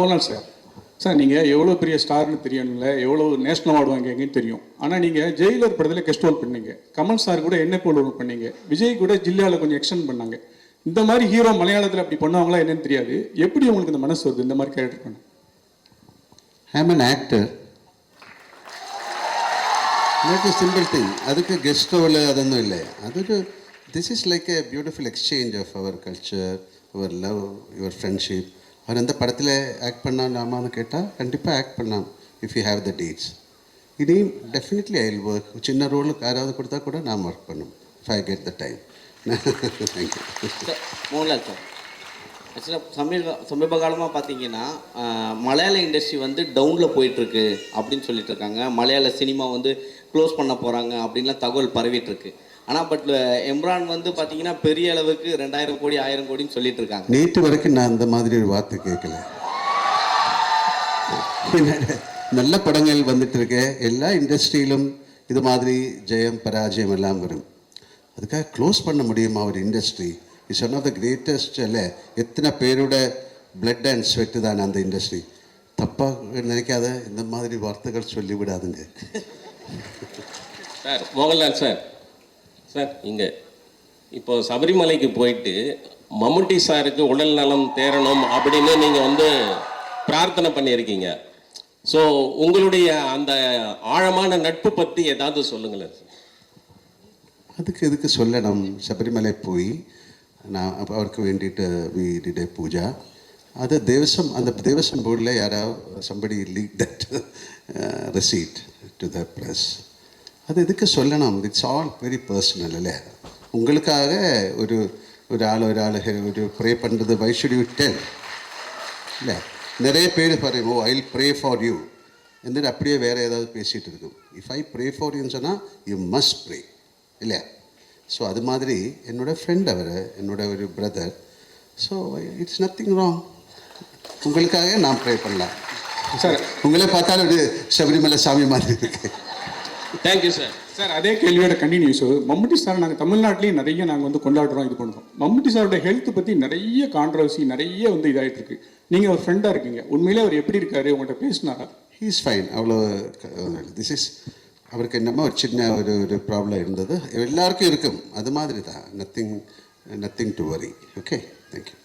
Mohanlal sir, sir நீங்கள் எவ்வளோ பெரிய ஸ்டார்னு தெரியணும்ல, எவ்வளோ நேஷனல் அவார்டு வாங்கிங்கன்னு தெரியும். ஆனால் நீங்கள் ஜெயிலர் படத்தில் கெஸ்ட் ரோல் பண்ணீங்க, கமல் சார் கூட என்ன போல் ரோல் பண்ணீங்க, விஜய் கூட ஜில்லாவில் கொஞ்சம் எக்ஸ்டெண்ட் பண்ணாங்க. இந்த மாதிரி ஹீரோ மலையாளத்தில் அப்படி பண்ணுவாங்களா என்னன்னு தெரியாது. எப்படி உங்களுக்கு இந்த மனசு வருது இந்த மாதிரி கேரக்டர் பண்ண? I am an actor, not a simple thing. அதுக்கு கெஸ்ட் ரோல் அதொന്നും இல்லை. அதுக்கு this is like a beautiful exchange of our culture, your love, your friendship. அவர் எந்த படத்தில் ஆக்ட் பண்ணாமான்னு கேட்டால் கண்டிப்பாக ஆக்ட் பண்ணலாம் if you have the dates. இதையும் டெஃபினெட்லி ஐ வில் ஒர்க். சின்ன ரோலுக்கு யாராவது கொடுத்தா கூட நான் ஒர்க் பண்ணும் if I get the time. Thank you. Mohanlal sir, ஆக்சுவலாக சமீப காலமாக பார்த்தீங்கன்னா மலையாள இண்டஸ்ட்ரி வந்து டவுனில் போயிட்டுருக்கு அப்படின்னு சொல்லிட்டு இருக்காங்க. மலையாள சினிமா வந்து க்ளோஸ் பண்ண போகிறாங்க அப்படின்லாம் தகவல் பரவிட்டுருக்கு. ஆனால் பட் எம்ரான் வந்து பார்த்தீங்கன்னா பெரிய அளவுக்கு 2000 கோடி 1000 கோடின்னு சொல்லிட்டு இருக்காங்க. நேற்று வரைக்கும் நான் அந்த மாதிரி ஒரு வார்த்தை கேட்கல. நல்ல படங்கள் வந்துட்டு இருக்க எல்லா இண்டஸ்ட்ரியிலும் இது மாதிரி ஜெயம் பராஜயம் எல்லாம் வரும். அதுக்காக க்ளோஸ் பண்ண முடியுமா ஒரு industry? It's one of the greatest. இல்லை, எத்தனை பேரோட பிளட் அண்ட் ஸ்வெட்டு தான் அந்த இண்டஸ்ட்ரி. தப்பாக நினைக்காத இந்த மாதிரி வார்த்தைகள் சொல்லிவிடாதுங்க. சார் மோகன்லால் சார், சார் இங்கே இப்போ சபரிமலைக்கு போயிட்டு மம்முட்டி சாருக்கு உடல் நலம் தேரணும் அப்படின்னு நீங்கள் வந்து பிரார்த்தனை பண்ணியிருக்கீங்க. ஸோ உங்களுடைய அந்த ஆழமான நட்பு பற்றி ஏதாவது சொல்லுங்களேன் சார். அதுக்கு சொல்லணும். சபரிமலை போய் நான் அவருக்கு வேண்டிட்டு வீடிட பூஜா அது தேவசம், அந்த தேவசம் போர்டில் யாராவது somebody leak that receipt to the press. அது எதுக்கு சொல்லணும்? It's all very personal. இல்லை, உங்களுக்காக ஒரு ஆள் ஒரு ப்ரே பண்ணுறது வை ஷுட் யூ டெல்? இல்லை, நிறைய பேர் பாருங்க, I will pray for you என்று அப்படியே வேறு ஏதாவது பேசிகிட்டு இருக்கும். இஃப் ஐ ப்ரே ஃபார் யூன்னு சொன்னால் யூ மஸ்ட் ப்ரே, இல்லையா? ஸோ அது மாதிரி என்னோடய ஃப்ரெண்ட் அவர், என்னோட ஒரு brother. So it's nothing wrong. உங்களுக்காக நான் ப்ரே பண்ணலாம் சார். உங்களே பார்த்தாலும் ஒரு சபரிமலை சாமி மாதிரி இருக்கு. Thank you sir. சார் அதே கேள்வியோட கண்டினியூஸ். மம்முட்டி சார் நாங்கள் தமிழ்நாட்டிலேயும் நிறைய நாங்கள் வந்து கொண்டாடுறோம், இது பண்ணுறோம். மம்முட்டி சாரோட ஹெல்த் பற்றி நிறைய கான்ட்ரவர்சி, நிறைய வந்து இதாகிட்டு இருக்கு. நீங்கள் ஒரு ஃப்ரெண்டாக இருக்கீங்க, உண்மையிலே அவர் எப்படி இருக்காரு, உங்கள்கிட்ட பேசினாரா? He is fine. அவ்வளோ திஸ் இஸ் அவருக்கு என்னமோ ஒரு சின்ன ஒரு ப்ராப்ளம் இருந்தது, எல்லாருக்கும் இருக்கும். அது மாதிரி தான். Nothing to worry. Okay, thank you.